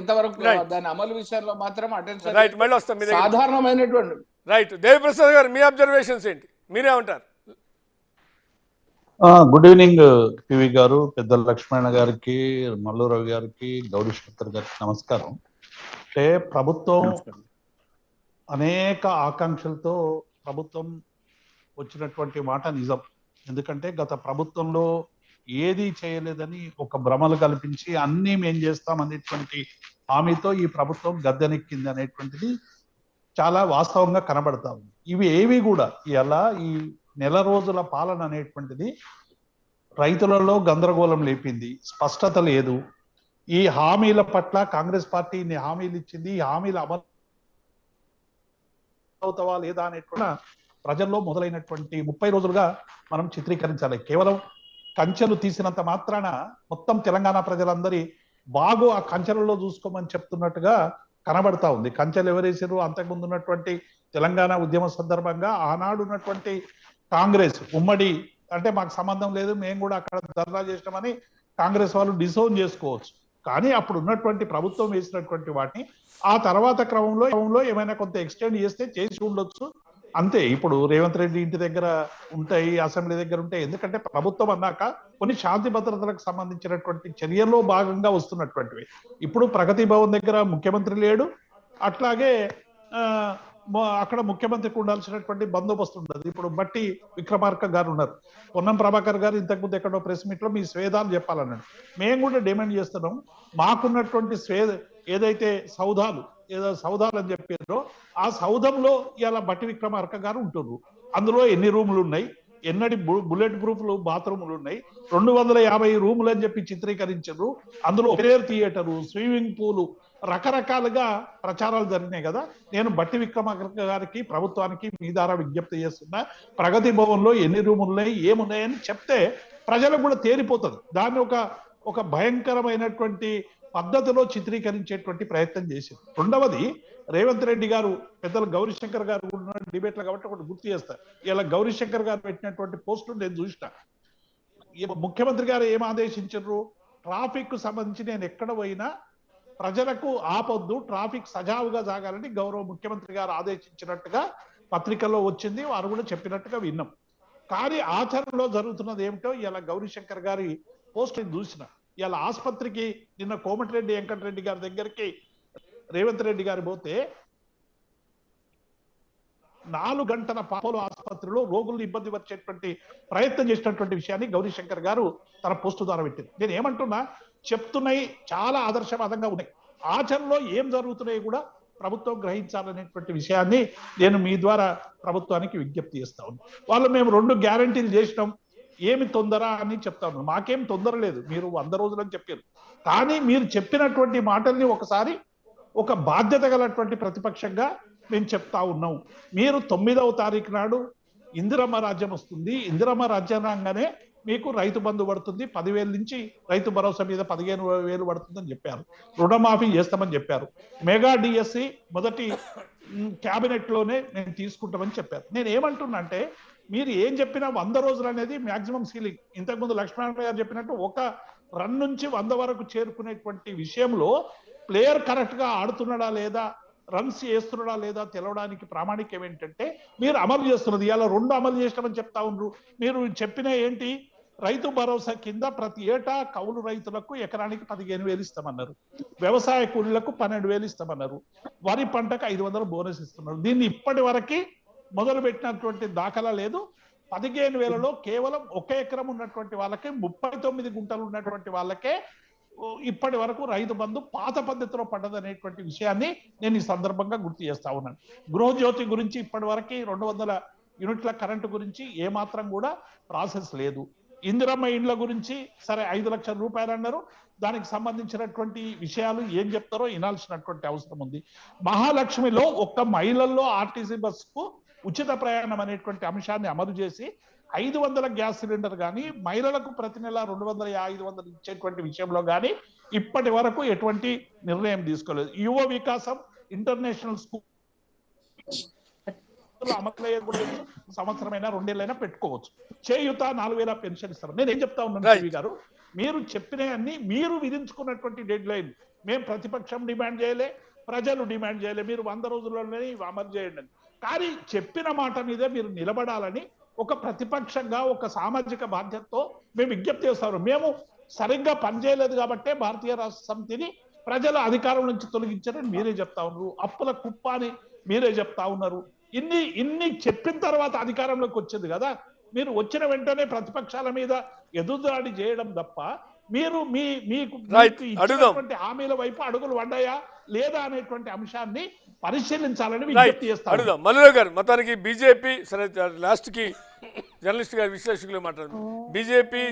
ఎంతవరకు రైట్ దాని అమలు విషయంలో మాత్రం అటెన్షన్ రైట్ మళ్ళీ వస్తాం మీ దగ్గర సాధారణమైనటువంటి రైట్ దేవిప్రసాద్ గారు మీ అబ్జర్వేషన్స్ ఏంటి మీరేమంటారు గుడ్ ఈవినింగ్ పివి గారు, పెద్దల లక్ష్మణ గారికి, మల్లు రవి గారికి, గౌరీశంకర్ గారికి నమస్కారం. అంటే ప్రభుత్వం అనేక ఆకాంక్షలతో ప్రభుత్వం వచ్చినటువంటి మాట నిజం. ఎందుకంటే గత ప్రభుత్వంలో ఏది చేయలేదని ఒక భ్రమలు కల్పించి అన్నీ మేం చేస్తాం అనేటువంటి హామీతో ఈ ప్రభుత్వం గద్దెనెక్కింది అనేటువంటిది చాలా వాస్తవంగా కనబడతా ఉంది. ఇవి ఏవి కూడా ఇలా ఈ నెల రోజుల పాలన అనేటువంటిది రైతులలో గందరగోళం లేపింది, స్పష్టత లేదు. ఈ హామీల పట్ల కాంగ్రెస్ పార్టీ ఇన్ని హామీలు ఇచ్చింది, ఈ హామీలు అమలు అవుతావా లేదా అనేటువంటి ప్రజల్లో మొదలైనటువంటి 30 రోజులుగా మనం చిత్రీకరించాలి. కేవలం కంచెలు తీసినంత మాత్రాన మొత్తం తెలంగాణ ప్రజలందరి బాగు ఆ కంచెలలో చూసుకోమని చెప్తున్నట్టుగా కనబడతా ఉంది. కంచెలు ఎవరేసారు? అంతకుముందు ఉన్నటువంటి తెలంగాణ ఉద్యమ సందర్భంగా ఆనాడు ఉన్నటువంటి కాంగ్రెస్ ఉమ్మడి అంటే మాకు సంబంధం లేదు, మేము కూడా అక్కడ ధర్నా చేసినామని కాంగ్రెస్ వాళ్ళు డిసోన్ చేసుకోవచ్చు. కానీ అప్పుడు ఉన్నటువంటి ప్రభుత్వం వేసినటువంటి వాటిని ఆ తర్వాత క్రమంలో ఏమైనా కొంత ఎక్స్టెండ్ చేస్తే చేసి ఉండొచ్చు, అంతే. ఇప్పుడు రేవంత్ రెడ్డి ఇంటి దగ్గర ఉంటాయి, అసెంబ్లీ దగ్గర ఉంటాయి. ఎందుకంటే ప్రభుత్వం అన్నాక కొన్ని శాంతి భద్రతలకు సంబంధించినటువంటి చర్యల్లో భాగంగా వస్తున్నటువంటివి. ఇప్పుడు ప్రగతి భవన్ దగ్గర ముఖ్యమంత్రి లేడు, అట్లాగే అక్కడ ముఖ్యమంత్రికి ఉండాల్సినటువంటి బందోబస్తు ఉండదు. ఇప్పుడు బట్టి విక్రమార్క గారు ఉన్నారు, పొన్నం ప్రభాకర్ గారు ఇంతకుముందు ఎక్కడో ప్రెస్ మీట్ లో మీ స్వేదాలు చెప్పాలన్నాడు. మేము కూడా డిమాండ్ చేస్తున్నాం, మాకున్నటువంటి ఏదైతే సౌధాలు అని చెప్పారో ఆ సౌధంలో ఇలా బట్టి విక్రమార్క గారు ఉంటున్నారు. అందులో ఎన్ని రూములు ఉన్నాయి, ఎన్నడి బుల్లెట్ ప్రూఫ్లు బాత్రూములు ఉన్నాయి, 250 రూములు అని చెప్పి చిత్రీకరించారు. అందులో ప్రేయర్ థియేటరు, స్విమ్మింగ్ పూలు, రకరకాలుగా ప్రచారాలు జరిగినాయి కదా. నేను బట్టి విక్రమార్క గారికి ప్రభుత్వానికి మీ ద్వారా విజ్ఞప్తి చేస్తున్నా, ప్రగతి భవన్లో ఎన్ని రూములు ఉన్నాయి, ఏమున్నాయని చెప్తే ప్రజలకు కూడా తేలిపోతుంది. దాన్ని ఒక భయంకరమైనటువంటి పద్ధతిలో చిత్రీకరించేటువంటి ప్రయత్నం చేసింది. రెండవది, రేవంత్ రెడ్డి గారు పెద్దలు గౌరీశంకర్ గారు ఉన్న డిబేట్లు కాబట్టి ఒకటి గుర్తు చేస్తారు. ఇలా గౌరీశంకర్ గారు పెట్టినటువంటి పోస్టులు నేను చూసిన. ముఖ్యమంత్రి గారు ఏం ఆదేశించారు? ట్రాఫిక్ కు సంబంధించి నేను ఎక్కడ పోయినా ప్రజలకు ఆపొద్దు, ట్రాఫిక్ సజావుగా సాగాలని గౌరవ ముఖ్యమంత్రి గారు ఆదేశించినట్టుగా పత్రికల్లో వచ్చింది, వారు కూడా చెప్పినట్టుగా విన్నాం. కానీ ఆచరణలో జరుగుతున్నది ఏమిటో ఇలా గౌరీశంకర్ గారి పోస్ట్ చూసిన. ఇలా ఆసుపత్రికి నిన్న కోమటిరెడ్డి వెంకటరెడ్డి గారి దగ్గరికి రేవంత్ రెడ్డి గారు పోతే 4 గంటల పాపలో ఆసుపత్రిలో రోగులను ఇబ్బంది వచ్చేటువంటి ప్రయత్నం చేసినటువంటి విషయాన్ని గౌరీశంకర్ గారు తన పోస్టు ద్వారా పెట్టింది. నేను ఏమంటున్నా, చెప్తున్నాయి చాలా ఆదర్శవాదంగా ఉన్నాయి, ఆచరణలో ఏం జరుగుతున్నాయి కూడా ప్రభుత్వం గ్రహించాలనేటువంటి విషయాన్ని నేను మీ ద్వారా ప్రభుత్వానికి విజ్ఞప్తి చేస్తా ఉన్నాను. వాళ్ళు మేము 2 గ్యారంటీలు చేసినాం, ఏమి తొందర అని చెప్తా ఉన్నాం. మాకేం తొందర లేదు, మీరు 100 రోజులని చెప్పారు. కానీ మీరు చెప్పినటువంటి మాటల్ని ఒకసారి ఒక బాధ్యత గలటువంటి ప్రతిపక్షంగా మేము చెప్తా ఉన్నాం. మీరు 9వ తారీఖు నాడు ఇందిరమ్మ రాజ్యం వస్తుంది, ఇందిరమ్మ రాజ్యాంగానే మీకు రైతు బంధు పడుతుంది, 10,000 నుంచి రైతు భరోసా మీద 15,000 పడుతుందని చెప్పారు, రుణమాఫీ చేస్తామని చెప్పారు, మెగా డిఎస్సి మొదటి క్యాబినెట్ లోనే మేము తీసుకుంటామని చెప్పారు. నేను ఏమంటున్నా అంటే, మీరు ఏం చెప్పినా 100 రోజులు అనేది మాక్సిమం సీలింగ్. ఇంతకుముందు లక్ష్మణ గారు చెప్పినట్టు ఒక రన్ నుంచి 100 వరకు చేరుకునేటువంటి విషయంలో ప్లేయర్ కరెక్ట్ గా ఆడుతున్నాడా లేదా, రన్స్ చేస్తున్నాడా లేదా తెలవడానికి ప్రామాణికం ఏంటంటే మీరు అమలు చేస్తున్నది. ఇలా 2 అమలు చేసినామని చెప్తా ఉన్నారు. మీరు చెప్పిన ఏంటి, రైతు భరోసా కింద ప్రతి ఏటా కౌలు రైతులకు ఎకరానికి 15,000 ఇస్తామన్నారు, వ్యవసాయ కూలీలకు 12,000 ఇస్తామన్నారు, వరి పంటకు 500 బోనస్ ఇస్తున్నారు. దీన్ని ఇప్పటి వరకు మొదలు పెట్టినటువంటి దాఖలా లేదు. 15,000లో కేవలం 1 ఎకరం ఉన్నటువంటి వాళ్ళకే, 39 గుంటలు ఉన్నటువంటి వాళ్ళకే ఇప్పటి వరకు రైతు బంధు పాత పద్ధతిలో పడ్డదనేటువంటి విషయాన్ని నేను ఈ సందర్భంగా గుర్తు చేస్తా ఉన్నాను. గృహజ్యోతి గురించి ఇప్పటి వరకు 200 యూనిట్ల కరెంటు గురించి ఏమాత్రం కూడా ప్రాసెస్ లేదు. ఇందిరమ్మ ఇండ్ల గురించి సరే 5 లక్షల రూపాయలు అన్నారు, దానికి సంబంధించినటువంటి విషయాలు ఏం చెప్తారో వినాల్సినటువంటి అవసరం ఉంది. మహాలక్ష్మిలో ఒక్క మహిళల్లో ఆర్టీసీ బస్సుకు ఉచిత ప్రయాణం అనేటువంటి అంశాన్ని అమలు చేసి 500 గ్యాస్ సిలిండర్ కానీ, మహిళలకు ప్రతి నెల 200-500 ఇచ్చేటువంటి విషయంలో కానీ ఇప్పటి వరకు ఎటువంటి నిర్ణయం తీసుకోలేదు. యువ వికాసం ఇంటర్నేషనల్ స్కూల్ అమలు సంవత్సరమైనా 2 ఏళ్ళైనా పెట్టుకోవచ్చు. చేయుత 4,000 పెన్షన్ ఇస్తారు. నేను ఏం చెప్తా ఉన్నాను రవి గారు, మీరు చెప్పినవన్నీ మీరు విధించుకున్నటువంటి డెడ్ లైన్ మేము ప్రతిపక్షం డిమాండ్ చేయలే, ప్రజలు డిమాండ్ చేయలే, మీరు 100 రోజుల్లోనే ఇవి అమలు చేయండి అని. కానీ చెప్పిన మాట మీదే మీరు నిలబడాలని ఒక ప్రతిపక్షంగా ఒక సామాజిక బాధ్యతతో మేము విజ్ఞప్తి చేస్తాము. మేము సరిగ్గా పనిచేయలేదు కాబట్టే భారతీయ రాష్ట్ర సమితిని ప్రజల అధికారం నుంచి తొలగించారని మీరే చెప్తా ఉన్నారు. అప్పుల కుప్ప అని మీరే చెప్తా ఉన్నారు. ఇన్ని చెప్పిన తర్వాత అధికారంలోకి వచ్చింది కదా. మీరు వచ్చిన వెంటనే ప్రతిపక్షాల మీద ఎదురుదాడి చేయడం తప్ప మీరు మీకు ఇచ్చినటువంటి హామీల వైపు అడుగులు పడ్డాయా లేదా అనేటువంటి అంశాన్ని పరిశీలించాలని విజ్ఞప్తి చేస్తాను. అడుగుదాం మల్లు గారు. మొత్తానికి బీజేపీ సరే, లాస్ట్ కి జర్నలిస్ట్ గారు విశ్లేషకులు మాట్లాడారు. బీజేపీ